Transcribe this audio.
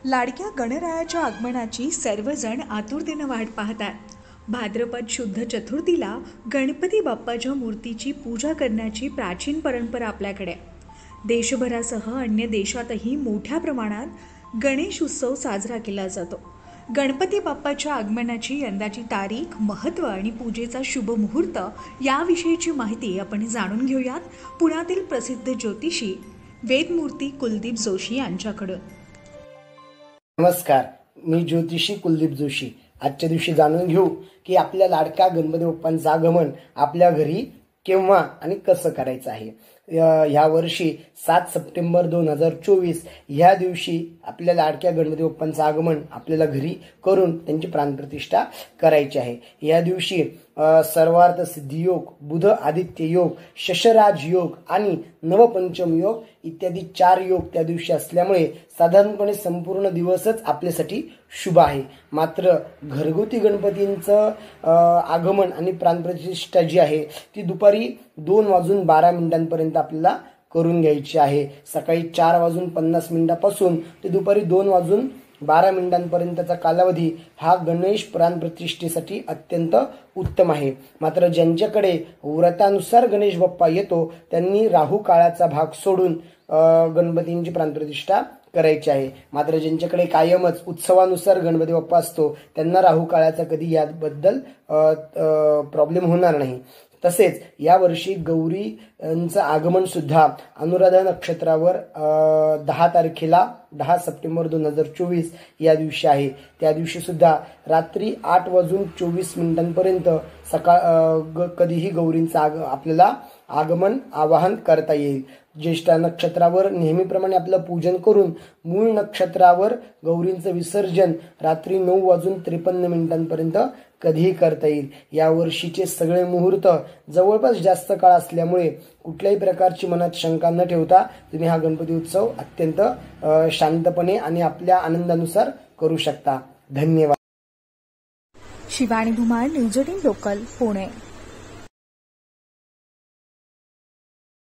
लाडक्या गणरायाच्या आगमनाची सर्वजण आतुरतेनं वाट पाहतात. भाद्रपद शुद्ध चतुर्थीला गणपती बाप्पाच्या मूर्तीची पूजा करण्याची प्राचीन परंपरा आपल्याकडे आहे. देशभरासह अन्य देशातही मोठ्या प्रमाणात गणेश उत्सव साजरा केला जातो. गणपती बाप्पाच्या आगमनाची यंदाची तारीख, महत्त्व आणि पूजेचा शुभ मुहूर्त याविषयीची माहिती आपण जाणून घेऊयात पुण्यातील प्रसिद्ध ज्योतिषी वेदमूर्ती कुलदीप जोशी यांच्याकडून. नमस्कार, मी ज्योतिषी कुलदीप जोशी. आजच्या दिवशी जाणून घेऊ की आपल्या लाडक्या गणपती बाप्पांचं आगमन आपल्या घरी केव्हा आणि कसं करायचं आहे. ह्या वर्षी 7 सप्टेंबर 2024 ह्या दिवशी आपल्या लाडक्या गणपती बाप्पांचं आगमन आपल्याला घरी करून त्यांची प्राणप्रतिष्ठा करायची आहे. या दिवशी सर्वार्थ सिद्धी योग, बुध आदित्य योग, शशराज योग आणि नवपंचम योग इत्यादी 4 योग त्या दिवशी असल्यामुळे साधारणपणे संपूर्ण दिवसच आपल्यासाठी शुभ आहे. मात्र घरगुती गणपतींचं आगमन आणि प्राणप्रतिष्ठा जी आहे ती दुपारी 2:12 आपल्याला करून घ्यायची आहे. सकाळी 4:50 ते दुपारी 2:12 कालावधी हा गणेश प्राणप्रतिष्ठेसाठी अत्यंत उत्तम आहे. मात्र ज्यांच्याकडे व्रतानुसार गणेश बाप्पा येतो त्यांनी राहू काळाचा भाग सोडून गणपतींची प्राणप्रतिष्ठा करायची आहे. मात्र ज्यांच्याकडे कायमच उत्सवानुसार गणपती बाप्पा असतो त्यांना राहू काळाचा कधी याबद्दल प्रॉब्लेम होणार नाही. तसेच यावर्षी गौरींचं आगमन सुद्धा अनुराधा नक्षत्रावर 10 सप्टेंबर 2024 या दिवशी आहे. त्या दिवशी सुद्धा रात्री 8:24 सकाळ कधीही गौरींचं आपल्याला आगमन आवाहन करता येईल. ज्येष्ठ नक्षत्रावर नेहमीप्रमाणे आपलं पूजन करून मूळ नक्षत्रावर गौरींचं विसर्जन रात्री 9:53 कधीही करता येईल. या वर्षीचे सगळे मुहूर्त जवळपास जास्त काळ असल्यामुळे कुठल्याही प्रकारची मनात शंका न ठेवता तुम्ही हा गणपती उत्सव अत्यंत शांतपणे आणि आपल्या आनंदानुसार करू शकता. धन्यवाद. Shivani Dhumal, news 18 local, Pune.